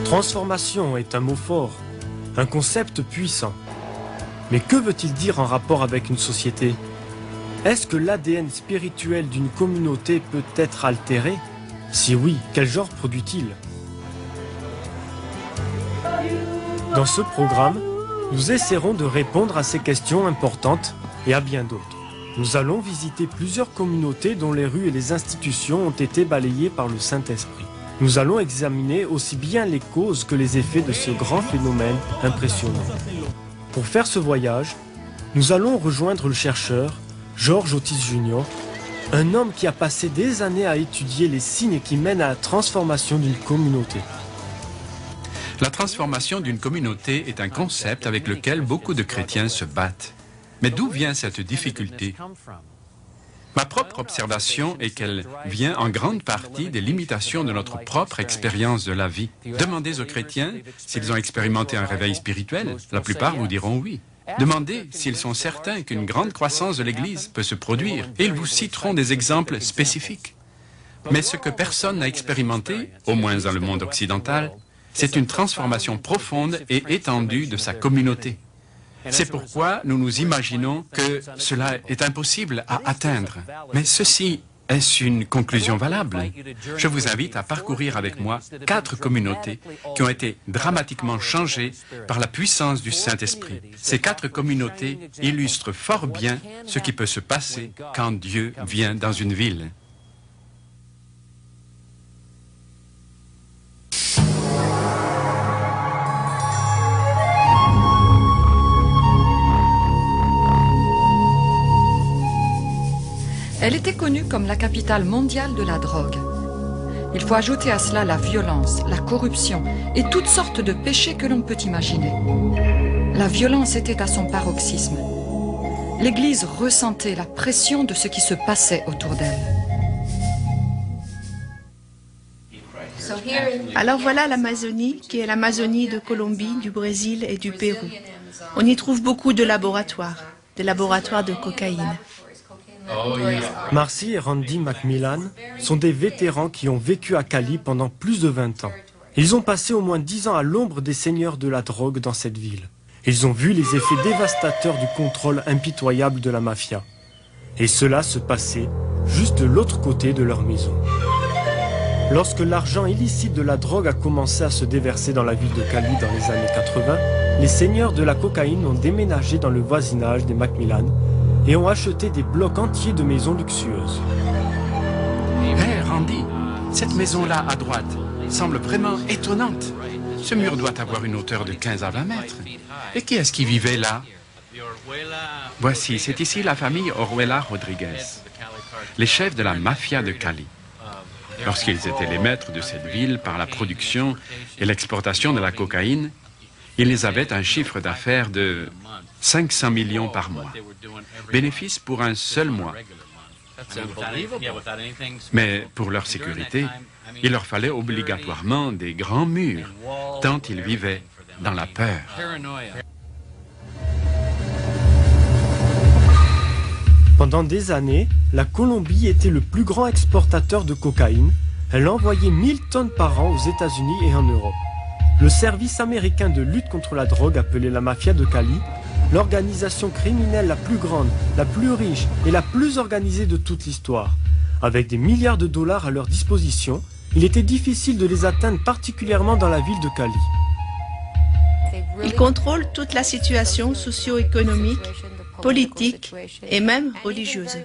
Transformation est un mot fort, un concept puissant. Mais que veut-il dire en rapport avec une société? Est-ce que l'ADN spirituel d'une communauté peut être altéré? Si oui, quel genre produit-il? Dans ce programme, nous essaierons de répondre à ces questions importantes et à bien d'autres. Nous allons visiter plusieurs communautés dont les rues et les institutions ont été balayées par le Saint-Esprit. Nous allons examiner aussi bien les causes que les effets de ce grand phénomène impressionnant. Pour faire ce voyage, nous allons rejoindre le chercheur George Otis Jr., un homme qui a passé des années à étudier les signes qui mènent à la transformation d'une communauté. La transformation d'une communauté est un concept avec lequel beaucoup de chrétiens se battent. Mais d'où vient cette difficulté? Ma propre observation est qu'elle vient en grande partie des limitations de notre propre expérience de la vie. Demandez aux chrétiens s'ils ont expérimenté un réveil spirituel. La plupart vous diront oui. Demandez s'ils sont certains qu'une grande croissance de l'Église peut se produire et ils vous citeront des exemples spécifiques. Mais ce que personne n'a expérimenté, au moins dans le monde occidental, c'est une transformation profonde et étendue de sa communauté. C'est pourquoi nous nous imaginons que cela est impossible à atteindre. Mais ceci, est-ce une conclusion valable? Je vous invite à parcourir avec moi 4 communautés qui ont été dramatiquement changées par la puissance du Saint-Esprit. Ces 4 communautés illustrent fort bien ce qui peut se passer quand Dieu vient dans une ville. Elle était connue comme la capitale mondiale de la drogue. Il faut ajouter à cela la violence, la corruption et toutes sortes de péchés que l'on peut imaginer. La violence était à son paroxysme. L'Église ressentait la pression de ce qui se passait autour d'elle. Alors voilà l'Amazonie, qui est l'Amazonie de Colombie, du Brésil et du Pérou. On y trouve beaucoup de laboratoires de cocaïne. Marcy et Randy Macmillan sont des vétérans qui ont vécu à Cali pendant plus de 20 ans. Ils ont passé au moins 10 ans à l'ombre des seigneurs de la drogue dans cette ville. Ils ont vu les effets dévastateurs du contrôle impitoyable de la mafia. Et cela se passait juste de l'autre côté de leur maison. Lorsque l'argent illicite de la drogue a commencé à se déverser dans la ville de Cali dans les années 80, les seigneurs de la cocaïne ont déménagé dans le voisinage des Macmillan et ont acheté des blocs entiers de maisons luxueuses. Hé, Randy, cette maison-là à droite semble vraiment étonnante. Ce mur doit avoir une hauteur de 15 à 20 mètres. Et qui est-ce qui vivait là? Voici, c'est ici la famille Oruela Rodriguez, les chefs de la mafia de Cali. Lorsqu'ils étaient les maîtres de cette ville par la production et l'exportation de la cocaïne, ils avaient un chiffre d'affaires de 500 millions par mois. Bénéfice pour un seul mois. Mais pour leur sécurité, il leur fallait obligatoirement des grands murs, tant ils vivaient dans la peur. Pendant des années, la Colombie était le plus grand exportateur de cocaïne. Elle envoyait 1000 tonnes par an aux États-Unis et en Europe. Le service américain de lutte contre la drogue, appelé la mafia de Cali, l'organisation criminelle la plus grande, la plus riche et la plus organisée de toute l'histoire. Avec des milliards de dollars à leur disposition, il était difficile de les atteindre, particulièrement dans la ville de Cali. Ils contrôlent toute la situation socio-économique, politique et même religieuse.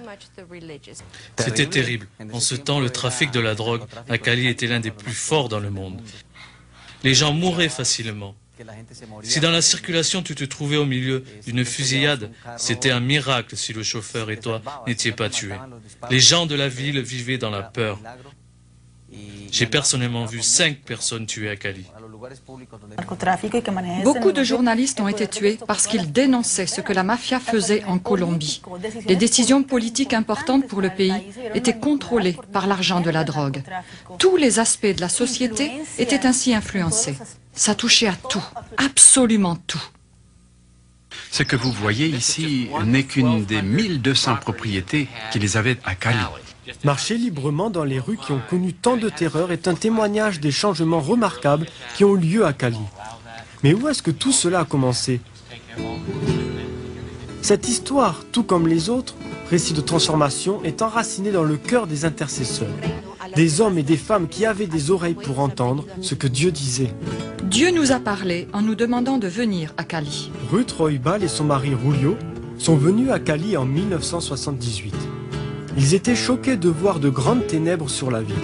C'était terrible. En ce temps, le trafic de la drogue à Cali était l'un des plus forts dans le monde. Les gens mouraient facilement. Si dans la circulation tu te trouvais au milieu d'une fusillade, c'était un miracle si le chauffeur et toi n'étiez pas tués. Les gens de la ville vivaient dans la peur. J'ai personnellement vu 5 personnes tuées à Cali. Beaucoup de journalistes ont été tués parce qu'ils dénonçaient ce que la mafia faisait en Colombie. Les décisions politiques importantes pour le pays étaient contrôlées par l'argent de la drogue. Tous les aspects de la société étaient ainsi influencés. Ça touchait à tout, absolument tout. Ce que vous voyez ici n'est qu'une des 1200 propriétés qu'ils avaient à Cali. Marcher librement dans les rues qui ont connu tant de terreur est un témoignage des changements remarquables qui ont eu lieu à Cali. Mais où est-ce que tout cela a commencé? Cette histoire, tout comme les autres, récit de transformation, est enracinée dans le cœur des intercesseurs. Des hommes et des femmes qui avaient des oreilles pour entendre ce que Dieu disait. Dieu nous a parlé en nous demandant de venir à Cali. Ruth Roybal et son mari Julio sont venus à Cali en 1978. Ils étaient choqués de voir de grandes ténèbres sur la ville.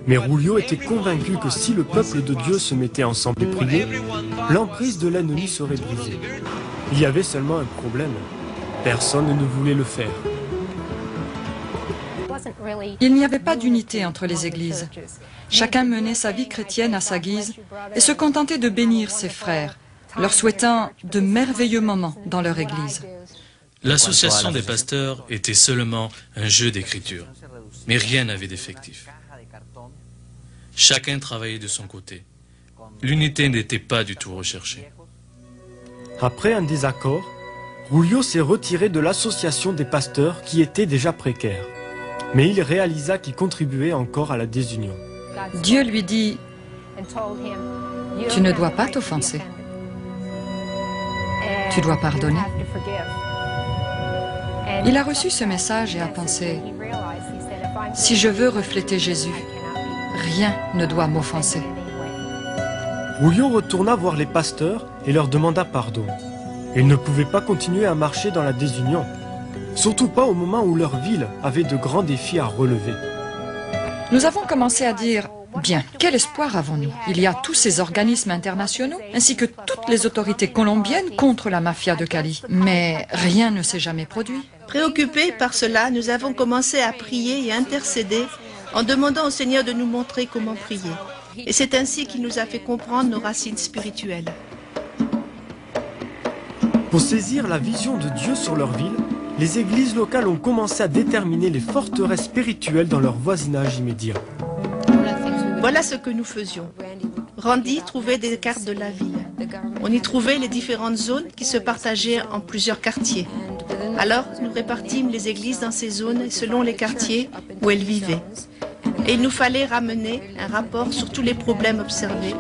Mais Julio était convaincu que si le peuple de Dieu se mettait ensemble et priait, l'emprise de l'ennemi serait brisée. Il y avait seulement un problème. Personne ne voulait le faire. Il n'y avait pas d'unité entre les églises. Chacun menait sa vie chrétienne à sa guise et se contentait de bénir ses frères, leur souhaitant de merveilleux moments dans leur église. L'association des pasteurs était seulement un jeu d'écriture, mais rien n'avait d'effectif. Chacun travaillait de son côté. L'unité n'était pas du tout recherchée. Après un désaccord, Julio s'est retiré de l'association des pasteurs qui était déjà précaire. Mais il réalisa qu'il contribuait encore à la désunion. Dieu lui dit, tu ne dois pas t'offenser. Tu dois pardonner. Il a reçu ce message et a pensé, si je veux refléter Jésus, rien ne doit m'offenser. Julio retourna voir les pasteurs et leur demanda pardon. Ils ne pouvaient pas continuer à marcher dans la désunion, surtout pas au moment où leur ville avait de grands défis à relever. Nous avons commencé à dire, bien, quel espoir avons-nous? Il y a tous ces organismes internationaux, ainsi que toutes les autorités colombiennes contre la mafia de Cali. Mais rien ne s'est jamais produit. Préoccupés par cela, nous avons commencé à prier et intercéder en demandant au Seigneur de nous montrer comment prier. Et c'est ainsi qu'il nous a fait comprendre nos racines spirituelles. Pour saisir la vision de Dieu sur leur ville, les églises locales ont commencé à déterminer les forteresses spirituelles dans leur voisinage immédiat. Voilà ce que nous faisions. Randy trouvait des cartes de la ville. On y trouvait les différentes zones qui se partageaient en plusieurs quartiers. Alors, nous répartîmes les églises dans ces zones selon les quartiers où elles vivaient. Et il nous fallait ramener un rapport sur tous les problèmes observés,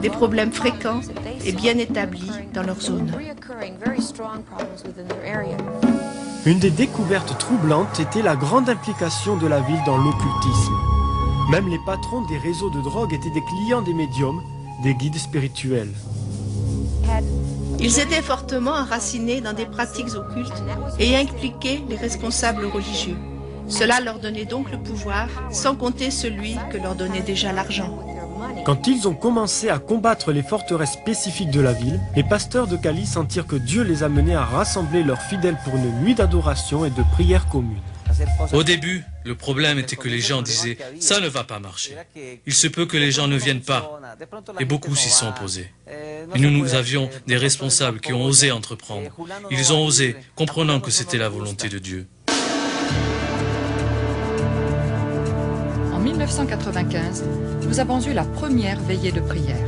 des problèmes fréquents et bien établis dans leur zone. Une des découvertes troublantes était la grande implication de la ville dans l'occultisme. Même les patrons des réseaux de drogue étaient des clients des médiums, des guides spirituels. Ils étaient fortement enracinés dans des pratiques occultes et impliquaient les responsables religieux. Cela leur donnait donc le pouvoir, sans compter celui que leur donnait déjà l'argent. Quand ils ont commencé à combattre les forteresses spécifiques de la ville, les pasteurs de Cali sentirent que Dieu les amenait à rassembler leurs fidèles pour une nuit d'adoration et de prière commune. Au début, le problème était que les gens disaient « ça ne va pas marcher, il se peut que les gens ne viennent pas » et beaucoup s'y sont opposés. Et nous avions des responsables qui ont osé entreprendre. Ils ont osé, comprenant que c'était la volonté de Dieu. En 1995, nous avons eu la première veillée de prière.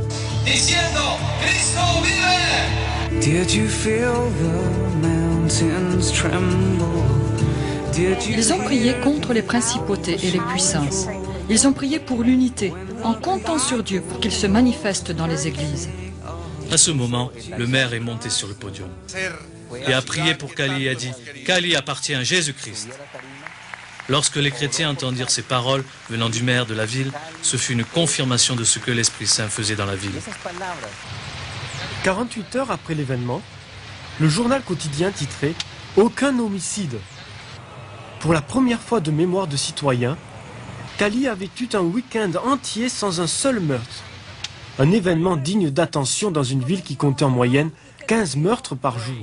Did you feel the mountains tremble? Ils ont prié contre les principautés et les puissances. Ils ont prié pour l'unité, en comptant sur Dieu pour qu'il se manifeste dans les églises. À ce moment, le maire est monté sur le podium et a prié pour Cali et a dit « Cali appartient à Jésus-Christ ». Lorsque les chrétiens entendirent ces paroles venant du maire de la ville, ce fut une confirmation de ce que l'Esprit Saint faisait dans la ville. 48 heures après l'événement, le journal quotidien titrait « Aucun homicide ». Pour la première fois de mémoire de citoyens, Cali avait eu un week-end entier sans un seul meurtre. Un événement digne d'attention dans une ville qui comptait en moyenne 15 meurtres par jour.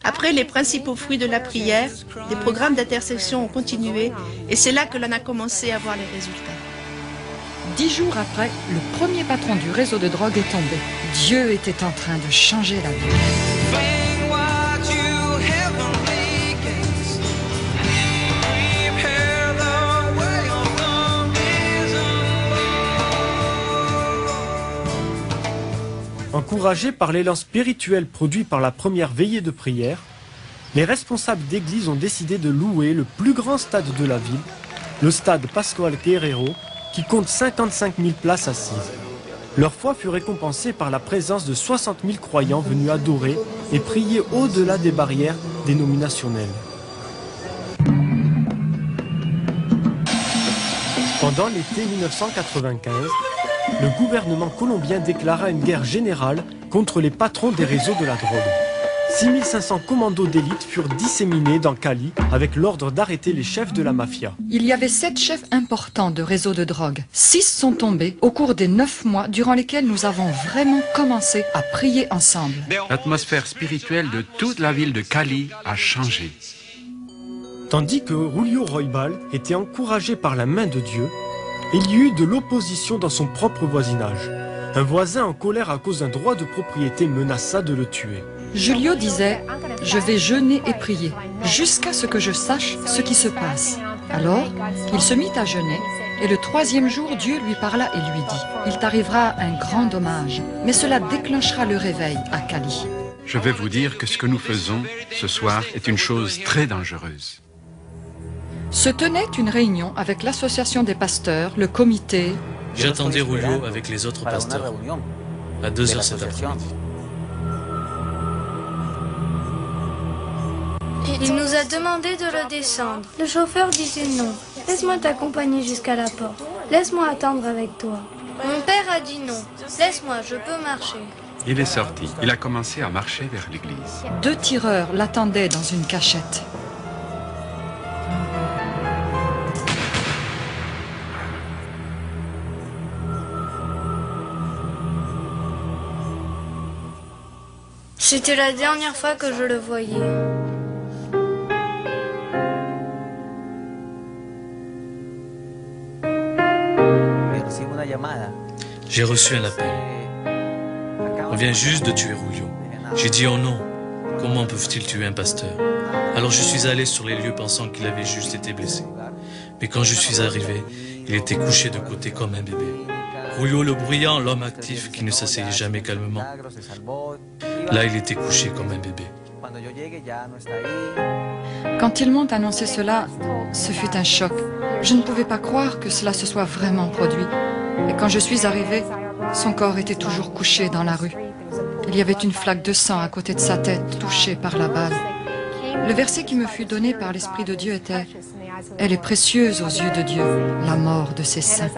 Après les principaux fruits de la prière, des programmes d'intercession ont continué et c'est là que l'on a commencé à voir les résultats. 10 jours après, le premier patron du réseau de drogue est tombé. Dieu était en train de changer la ville. En Encouragés par l'élan spirituel produit par la première veillée de prière, les responsables d'église ont décidé de louer le plus grand stade de la ville, le stade Pascual Guerrero, qui compte 55 000 places assises. Leur foi fut récompensée par la présence de 60 000 croyants venus adorer et prier au-delà des barrières dénominationnelles. Pendant l'été 1995, le gouvernement colombien déclara une guerre générale contre les patrons des réseaux de la drogue. 6500 commandos d'élite furent disséminés dans Cali avec l'ordre d'arrêter les chefs de la mafia. Il y avait 7 chefs importants de réseaux de drogue. 6 sont tombés au cours des 9 mois durant lesquels nous avons vraiment commencé à prier ensemble. L'atmosphère spirituelle de toute la ville de Cali a changé. Tandis que Julio Roybal était encouragé par la main de Dieu, il y eut de l'opposition dans son propre voisinage. Un voisin en colère à cause d'un droit de propriété menaça de le tuer. Julio disait « Je vais jeûner et prier jusqu'à ce que je sache ce qui se passe. » Alors, il se mit à jeûner et le 3e jour, Dieu lui parla et lui dit « Il t'arrivera un grand dommage, mais cela déclenchera le réveil à Cali. » Je vais vous dire que ce que nous faisons ce soir est une chose très dangereuse. Se tenait une réunion avec l'association des pasteurs, le comité. J'attendais Julio avec les autres pasteurs à 2h cet après-midi. Il nous a demandé de le descendre. Le chauffeur disait non. Laisse-moi t'accompagner jusqu'à la porte. Laisse-moi attendre avec toi. Mon père a dit non. Laisse-moi, je peux marcher. Il est sorti. Il a commencé à marcher vers l'église. 2 tireurs l'attendaient dans une cachette. C'était la dernière fois que je le voyais. J'ai reçu un appel. On vient juste de tuer Julio. J'ai dit oh non, comment peuvent-ils tuer un pasteur? Alors je suis allé sur les lieux pensant qu'il avait juste été blessé. Mais quand je suis arrivé, il était couché de côté comme un bébé. Julio le bruyant, l'homme actif qui ne s'asseyait jamais calmement. Là, il était couché comme un bébé. Quand ils m'ont annoncé cela, ce fut un choc. Je ne pouvais pas croire que cela se soit vraiment produit. Et quand je suis arrivée, son corps était toujours couché dans la rue. Il y avait une flaque de sang à côté de sa tête, touchée par la balle. Le verset qui me fut donné par l'Esprit de Dieu était « Elle est précieuse aux yeux de Dieu, la mort de ses saints. »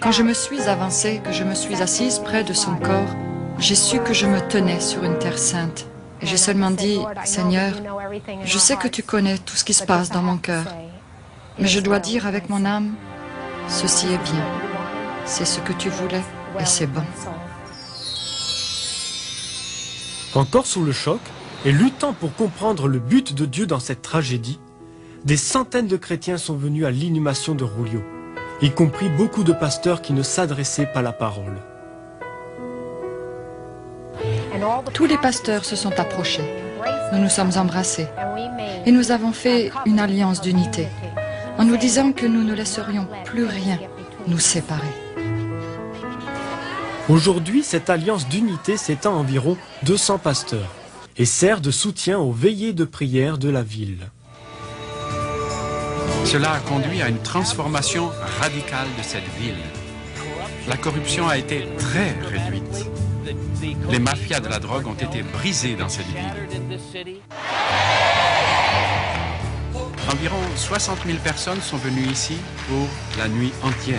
Quand je me suis avancée, que je me suis assise près de son corps, j'ai su que je me tenais sur une terre sainte. Et j'ai seulement dit « Seigneur, je sais que tu connais tout ce qui se passe dans mon cœur. Mais je dois dire avec mon âme, ceci est bien. C'est ce que tu voulais et c'est bon. » Encore sous le choc, et luttant pour comprendre le but de Dieu dans cette tragédie, des centaines de chrétiens sont venus à l'inhumation de Julio, y compris beaucoup de pasteurs qui ne s'adressaient pas la parole. Tous les pasteurs se sont approchés. Nous nous sommes embrassés. Et nous avons fait une alliance d'unité, en nous disant que nous ne laisserions plus rien nous séparer. Aujourd'hui, cette alliance d'unité s'étend à environ 200 pasteurs et sert de soutien aux veillées de prière de la ville. Cela a conduit à une transformation radicale de cette ville. La corruption a été très réduite. Les mafias de la drogue ont été brisées dans cette ville. Environ 60 000 personnes sont venues ici pour la nuit entière.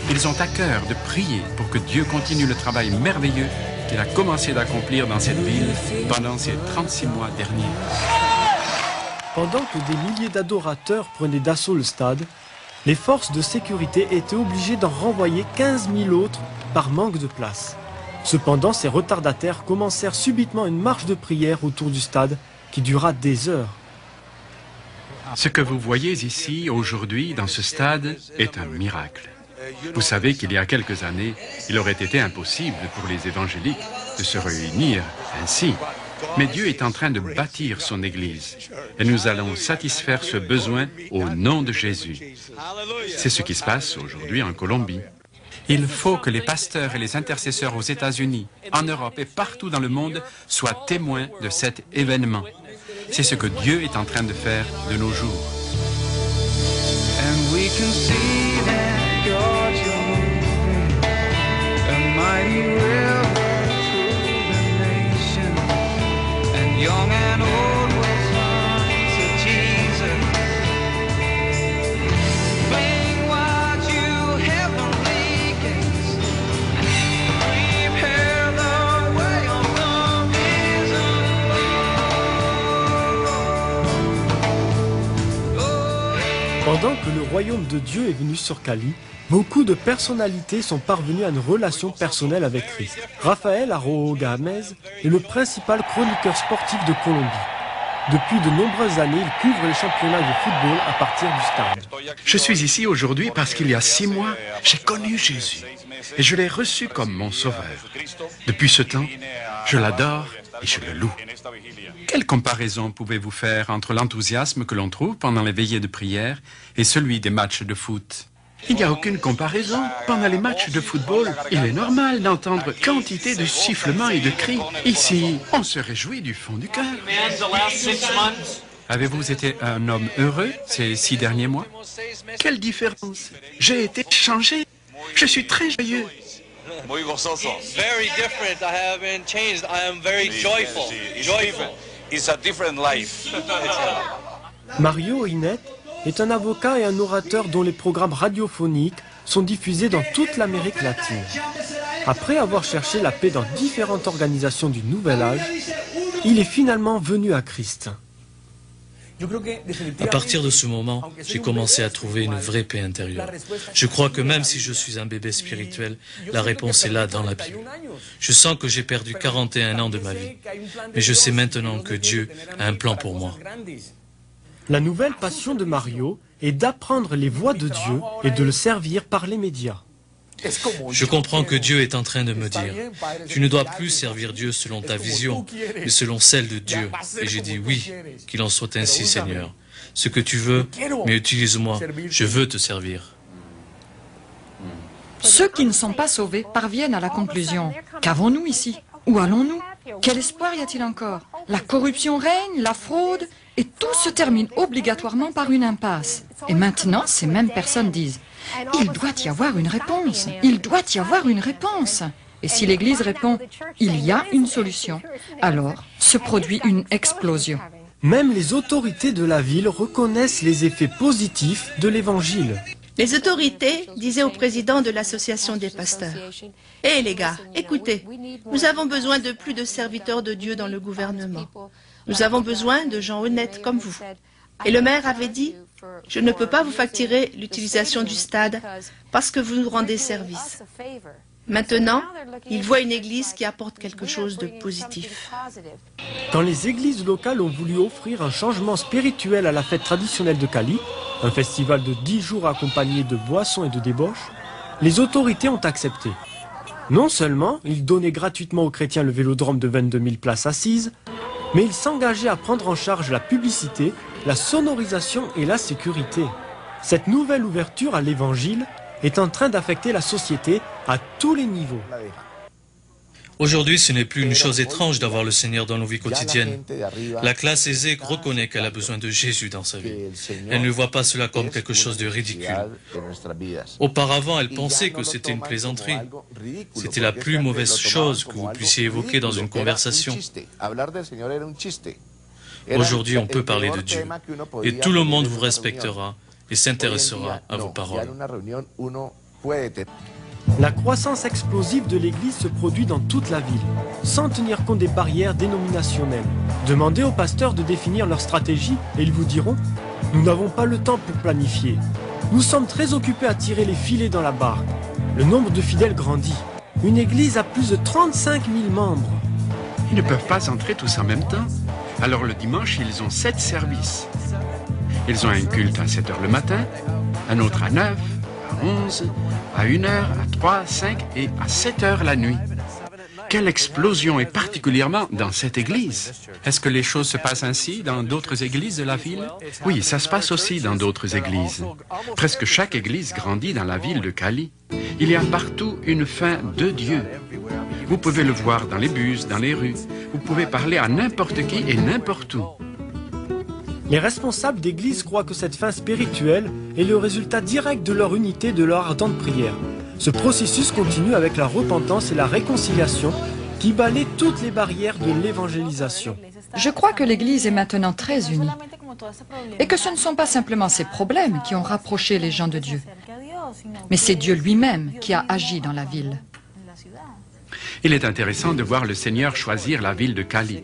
Ils ont à cœur de prier pour que Dieu continue le travail merveilleux qu'il a commencé d'accomplir dans cette ville pendant ces 36 mois derniers. Pendant que des milliers d'adorateurs prenaient d'assaut le stade, les forces de sécurité étaient obligées d'en renvoyer 15 000 autres par manque de place. Cependant, ces retardataires commencèrent subitement une marche de prière autour du stade qui dura des heures. Ce que vous voyez ici, aujourd'hui, dans ce stade, est un miracle. Vous savez qu'il y a quelques années, il aurait été impossible pour les évangéliques de se réunir ainsi. Mais Dieu est en train de bâtir son Église et nous allons satisfaire ce besoin au nom de Jésus. C'est ce qui se passe aujourd'hui en Colombie. Il faut que les pasteurs et les intercesseurs aux États-Unis, en Europe et partout dans le monde soient témoins de cet événement. C'est ce que Dieu est en train de faire de nos jours. And we can see that God you're moving, a mighty river through the nation, and young and old will turn to Jesus. Bring wide you heavenly gates, prepare the way of the risen Lord. Pendant que le royaume de Dieu est venu sur Cali, beaucoup de personnalités sont parvenues à une relation personnelle avec Christ. Rafael Arojo Gámez est le principal chroniqueur sportif de Colombie. Depuis de nombreuses années, il couvre les championnats de football à partir du stade. Je suis ici aujourd'hui parce qu'il y a 6 mois, j'ai connu Jésus et je l'ai reçu comme mon sauveur. Depuis ce temps, je l'adore et je le loue. Quelle comparaison pouvez-vous faire entre l'enthousiasme que l'on trouve pendant les veillées de prière et celui des matchs de foot? Il n'y a aucune comparaison. Pendant les matchs de football, il est normal d'entendre quantité de sifflements et de cris. Ici, on se réjouit du fond du cœur. Avez-vous été un homme heureux ces 6 derniers mois? Quelle différence! J'ai été changé. Je suis très joyeux. Muy gozoso. Very different. I haven't changed. I am very joyful. Joyful. It's a different life. Mario Inet est un avocat et un orateur dont les programmes radiophoniques sont diffusés dans toute l'Amérique latine. Après avoir cherché la paix dans différentes organisations du Nouvel Âge, il est finalement venu à Christ. À partir de ce moment, j'ai commencé à trouver une vraie paix intérieure. Je crois que même si je suis un bébé spirituel, la réponse est là dans la Bible. Je sens que j'ai perdu 41 ans de ma vie, mais je sais maintenant que Dieu a un plan pour moi. La nouvelle passion de Mario est d'apprendre les voies de Dieu et de le servir par les médias. Je comprends que Dieu est en train de me dire, tu ne dois plus servir Dieu selon ta vision, mais selon celle de Dieu. Et j'ai dit oui, qu'il en soit ainsi, Seigneur. Ce que tu veux, mais utilise-moi, je veux te servir. Ceux qui ne sont pas sauvés parviennent à la conclusion. Qu'avons-nous ici? Où allons-nous? Quel espoir y a-t-il encore? La corruption règne, la fraude, et tout se termine obligatoirement par une impasse. Et maintenant, ces mêmes personnes disent, il doit y avoir une réponse, il doit y avoir une réponse. Et si l'Église répond, il y a une solution, alors se produit une explosion. Même les autorités de la ville reconnaissent les effets positifs de l'Évangile. Les autorités disaient au président de l'association des pasteurs, « Hé les gars, écoutez, nous avons besoin de plus de serviteurs de Dieu dans le gouvernement. Nous avons besoin de gens honnêtes comme vous. » Et le maire avait dit, « Je ne peux pas vous facturer l'utilisation du stade parce que vous nous rendez service. » Maintenant, il voit une église qui apporte quelque chose de positif. Quand les églises locales ont voulu offrir un changement spirituel à la fête traditionnelle de Cali, un festival de 10 jours accompagné de boissons et de débauches, les autorités ont accepté. Non seulement ils donnaient gratuitement aux chrétiens le vélodrome de 22 000 places assises, mais ils s'engageaient à prendre en charge la publicité, la sonorisation et la sécurité. Cette nouvelle ouverture à l'évangile est en train d'affecter la société à tous les niveaux. Aujourd'hui, ce n'est plus une chose étrange d'avoir le Seigneur dans nos vies quotidiennes. La classe aisée reconnaît qu'elle a besoin de Jésus dans sa vie. Elle ne voit pas cela comme quelque chose de ridicule. Auparavant, elle pensait que c'était une plaisanterie. C'était la plus mauvaise chose que vous puissiez évoquer dans une conversation. Aujourd'hui, on peut parler de Dieu. Et tout le monde vous respectera et s'intéressera à vos paroles. La croissance explosive de l'Église se produit dans toute la ville, sans tenir compte des barrières dénominationnelles. Demandez aux pasteurs de définir leur stratégie et ils vous diront « Nous n'avons pas le temps pour planifier. Nous sommes très occupés à tirer les filets dans la barque. Le nombre de fidèles grandit. Une Église a plus de 35 000 membres. » Ils ne peuvent pas entrer tous en même temps. Alors le dimanche, ils ont 7 services. Ils ont un culte à 7 heures le matin, un autre à 9, à 11, à 1 heure, à 3, 5 et à 7 heures la nuit. quelle explosion, et particulièrement dans cette église. Est-ce que les choses se passent ainsi dans d'autres églises de la ville? Oui, ça se passe aussi dans d'autres églises. Presque chaque église grandit dans la ville de Cali. Il y a partout une faim de Dieu. Vous pouvez le voir dans les bus, dans les rues. Vous pouvez parler à n'importe qui et n'importe où. Les responsables d'église croient que cette faim spirituelle est le résultat direct de leur unité, de leur ardente prière. Ce processus continue avec la repentance et la réconciliation qui balaient toutes les barrières de l'évangélisation. Je crois que l'Église est maintenant très unie et que ce ne sont pas simplement ses problèmes qui ont rapproché les gens de Dieu, mais c'est Dieu lui-même qui a agi dans la ville. Il est intéressant de voir le Seigneur choisir la ville de Cali,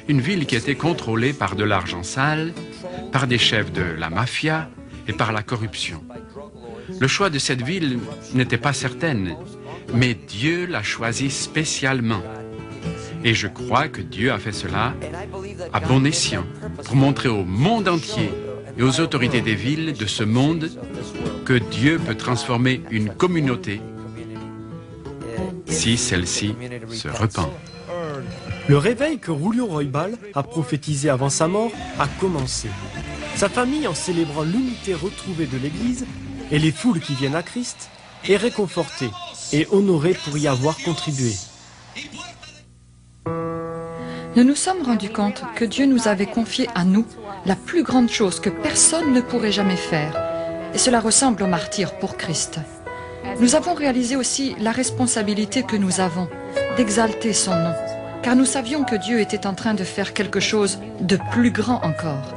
une ville qui était contrôlée par de l'argent sale, par des chefs de la mafia et par la corruption. Le choix de cette ville n'était pas certain, mais Dieu l'a choisie spécialement. Et je crois que Dieu a fait cela à bon escient, pour montrer au monde entier et aux autorités des villes de ce monde que Dieu peut transformer une communauté si celle-ci se repent. Le réveil que Julio Roybal a prophétisé avant sa mort a commencé. Sa famille, en célébrant l'unité retrouvée de l'Église et les foules qui viennent à Christ, est réconfortée et honorée pour y avoir contribué. Nous nous sommes rendus compte que Dieu nous avait confié à nous la plus grande chose que personne ne pourrait jamais faire. Et cela ressemble au martyre pour Christ. Nous avons réalisé aussi la responsabilité que nous avons d'exalter son nom, car nous savions que Dieu était en train de faire quelque chose de plus grand encore.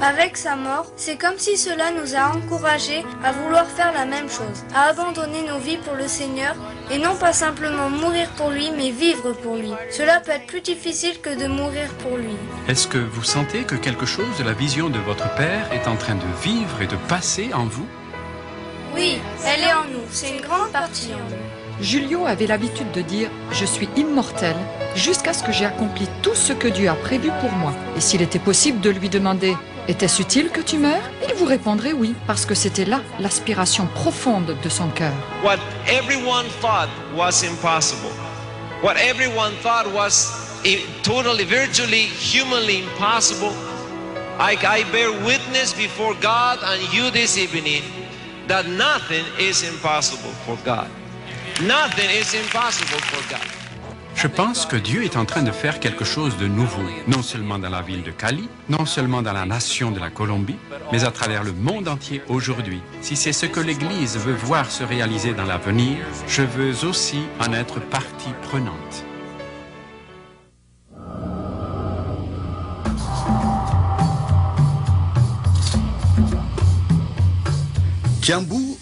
Avec sa mort, c'est comme si cela nous a encouragés à vouloir faire la même chose, à abandonner nos vies pour le Seigneur et non pas simplement mourir pour lui, mais vivre pour lui. Cela peut être plus difficile que de mourir pour lui. Est-ce que vous sentez que quelque chose de la vision de votre Père est en train de vivre et de passer en vous? Oui, elle est en nous, c'est une grande partie en nous. Julio avait l'habitude de dire « Je suis immortel jusqu'à ce que j'ai accompli tout ce que Dieu a prévu pour moi. » Et s'il était possible de lui demander « Était-ce utile que tu meurs ?» il vous répondrait oui, parce que c'était là l'aspiration profonde de son cœur. What everyone thought was impossible. What everyone thought was totally, virtually, humanly impossible. I bear witness before God and you this evening that nothing is impossible for God. Nothing is impossible for God. Je pense que Dieu est en train de faire quelque chose de nouveau, non seulement dans la ville de Cali, non seulement dans la nation de la Colombie, mais à travers le monde entier aujourd'hui. Si c'est ce que l'Église veut voir se réaliser dans l'avenir, je veux aussi en être partie prenante. Kiambu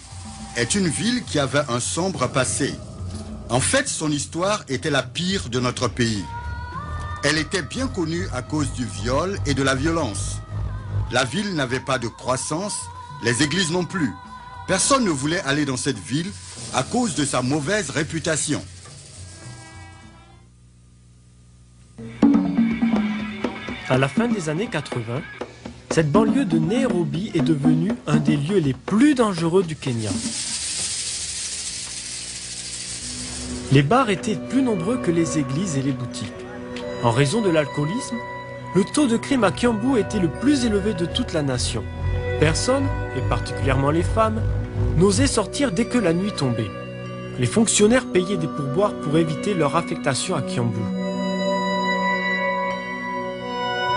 est une ville qui avait un sombre passé. En fait, son histoire était la pire de notre pays. Elle était bien connue à cause du viol et de la violence. La ville n'avait pas de croissance, les églises non plus. Personne ne voulait aller dans cette ville à cause de sa mauvaise réputation. À la fin des années 80, cette banlieue de Nairobi est devenue un des lieux les plus dangereux du Kenya. Les bars étaient plus nombreux que les églises et les boutiques. En raison de l'alcoolisme, le taux de crime à Kiambu était le plus élevé de toute la nation. Personne, et particulièrement les femmes, n'osait sortir dès que la nuit tombait. Les fonctionnaires payaient des pourboires pour éviter leur affectation à Kiambu.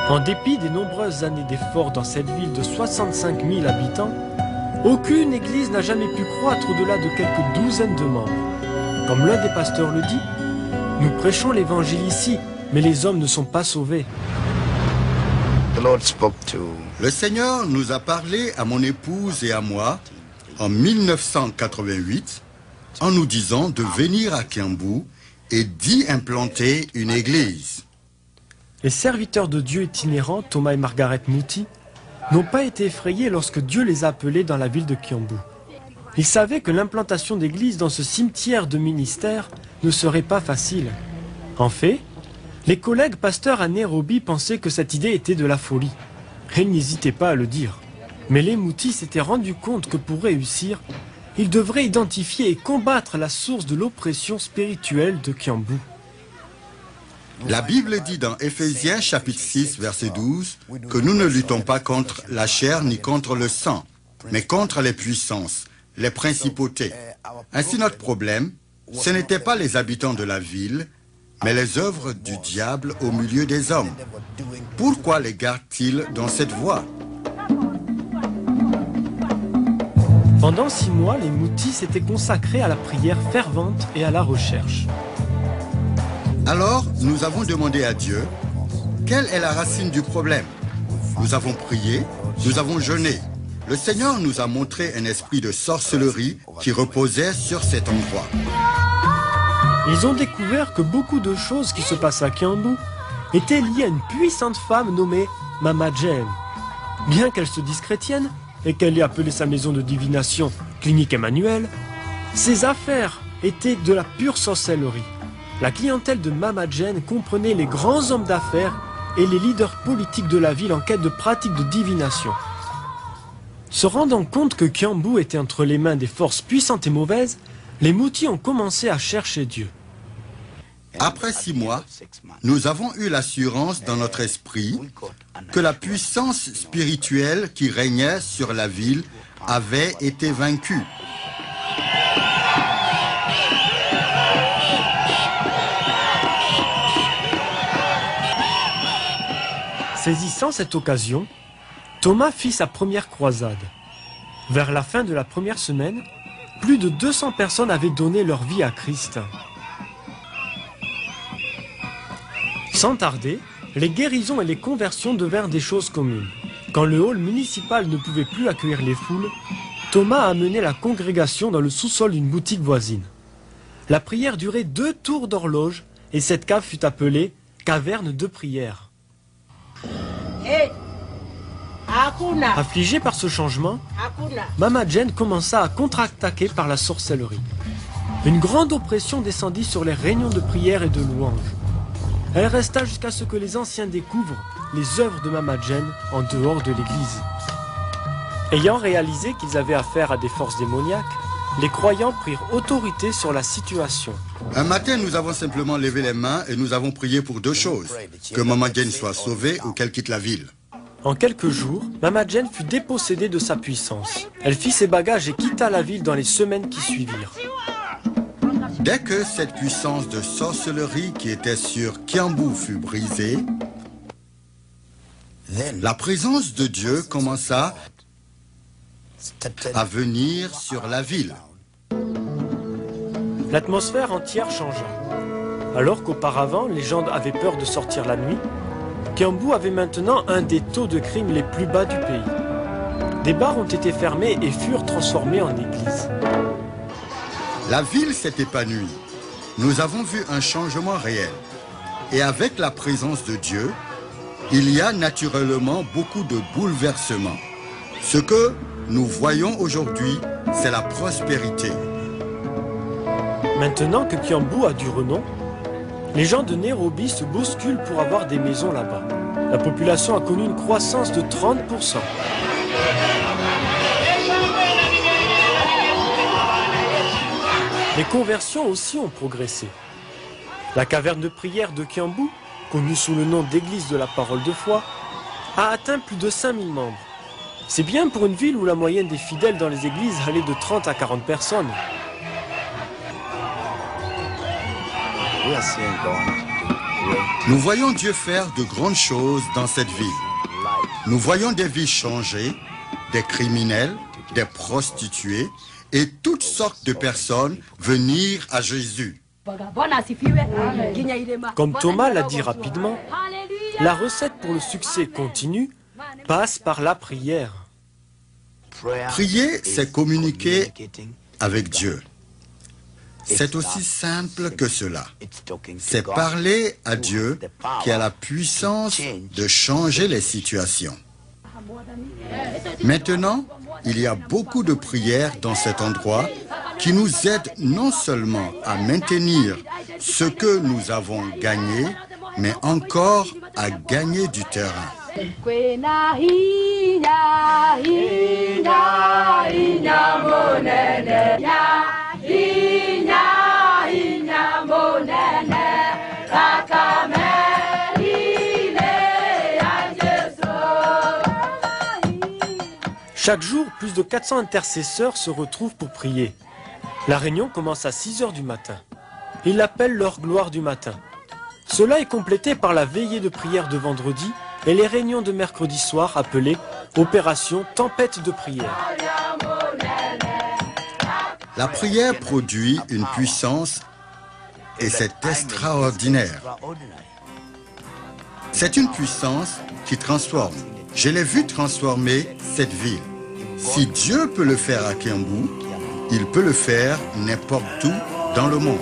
En dépit des nombreuses années d'efforts dans cette ville de 65 000 habitants, aucune église n'a jamais pu croître au-delà de quelques douzaines de membres. Comme l'un des pasteurs le dit, nous prêchons l'évangile ici, mais les hommes ne sont pas sauvés. Le Seigneur nous a parlé à mon épouse et à moi en 1988 en nous disant de venir à Kiambu et d'y implanter une église. Les serviteurs de Dieu itinérants, Thomas et Margaret Muti, n'ont pas été effrayés lorsque Dieu les a appelés dans la ville de Kiambu. Ils savaient que l'implantation d'églises dans ce cimetière de ministère ne serait pas facile. En fait, les collègues pasteurs à Nairobi pensaient que cette idée était de la folie. Et ils n'hésitaient pas à le dire. Mais les Muti s'étaient rendus compte que pour réussir, il devrait identifier et combattre la source de l'oppression spirituelle de Kiambu. La Bible dit dans Éphésiens chapitre 6 verset 12 que nous ne luttons pas contre la chair ni contre le sang, mais contre les puissances, les principautés. Ainsi notre problème, ce n'était pas les habitants de la ville, mais les œuvres du diable au milieu des hommes. Pourquoi les garde-t-il dans cette voie? Pendant 6 mois, les Moutis s'étaient consacrés à la prière fervente et à la recherche. Alors, nous avons demandé à Dieu, quelle est la racine du problème? Nous avons prié, nous avons jeûné. Le Seigneur nous a montré un esprit de sorcellerie qui reposait sur cet endroit. Ils ont découvert que beaucoup de choses qui se passaient à Kiambu étaient liées à une puissante femme nommée Mama Jane. Bien qu'elle se dise chrétienne et qu'elle ait appelé sa maison de divination Clinique Emmanuel, ses affaires étaient de la pure sorcellerie. La clientèle de Mama Jane comprenait les grands hommes d'affaires et les leaders politiques de la ville en quête de pratiques de divination. Se rendant compte que Kiambu était entre les mains des forces puissantes et mauvaises, les Moutis ont commencé à chercher Dieu. Après 6 mois, nous avons eu l'assurance dans notre esprit que la puissance spirituelle qui régnait sur la ville avait été vaincue. Saisissant cette occasion, Thomas fit sa première croisade. Vers la fin de la première semaine, plus de 200 personnes avaient donné leur vie à Christ. Sans tarder, les guérisons et les conversions devinrent des choses communes. Quand le hall municipal ne pouvait plus accueillir les foules, Thomas a amené la congrégation dans le sous-sol d'une boutique voisine. La prière durait 2 tours d'horloge et cette cave fut appelée « caverne de prière ». Affligée par ce changement, Mama Jane commença à contre-attaquer par la sorcellerie. Une grande oppression descendit sur les réunions de prière et de louange. Elle resta jusqu'à ce que les anciens découvrent les œuvres de Mama Jane en dehors de l'église. Ayant réalisé qu'ils avaient affaire à des forces démoniaques, les croyants prirent autorité sur la situation. Un matin, nous avons simplement levé les mains et nous avons prié pour 2 choses. Que Mama Jane soit sauvée ou qu'elle quitte la ville. En quelques jours, Mama Jane fut dépossédée de sa puissance. Elle fit ses bagages et quitta la ville dans les semaines qui suivirent. Dès que cette puissance de sorcellerie qui était sur Kiambu fut brisée, la présence de Dieu commença à venir sur la ville. L'atmosphère entière changea. Alors qu'auparavant, les gens avaient peur de sortir la nuit, Kiambu avait maintenant un des taux de crime les plus bas du pays. Des bars ont été fermés et furent transformés en églises. La ville s'est épanouie. Nous avons vu un changement réel. Et avec la présence de Dieu, il y a naturellement beaucoup de bouleversements. Ce que nous voyons aujourd'hui, c'est la prospérité. Maintenant que Kiambu a du renom, les gens de Nairobi se bousculent pour avoir des maisons là-bas. La population a connu une croissance de 30%. Les conversions aussi ont progressé. La caverne de prière de Kiambu, connue sous le nom d'église de la parole de foi, a atteint plus de 5000 membres. C'est bien pour une ville où la moyenne des fidèles dans les églises allait de 30 à 40 personnes. Nous voyons Dieu faire de grandes choses dans cette ville. Nous voyons des vies changées, des criminels, des prostituées et toutes sortes de personnes venir à Jésus. Comme Thomas l'a dit rapidement, la recette pour le succès continu passe par la prière. Prier, c'est communiquer avec Dieu. C'est aussi simple que cela. C'est parler à Dieu qui a la puissance de changer les situations. Maintenant, il y a beaucoup de prières dans cet endroit qui nous aident non seulement à maintenir ce que nous avons gagné, mais encore à gagner du terrain. Kwena hinya monene Chaque jour, plus de 400 intercesseurs se retrouvent pour prier. La réunion commence à 6 heures du matin. Ils l'appellent leur gloire du matin. Cela est complété par la veillée de prière de vendredi et les réunions de mercredi soir appelées Opération Tempête de prière. La prière produit une puissance et c'est extraordinaire. C'est une puissance qui transforme. Je l'ai vu transformer cette ville. Si Dieu peut le faire à Kiambu, il peut le faire n'importe où dans le monde.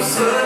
Ceux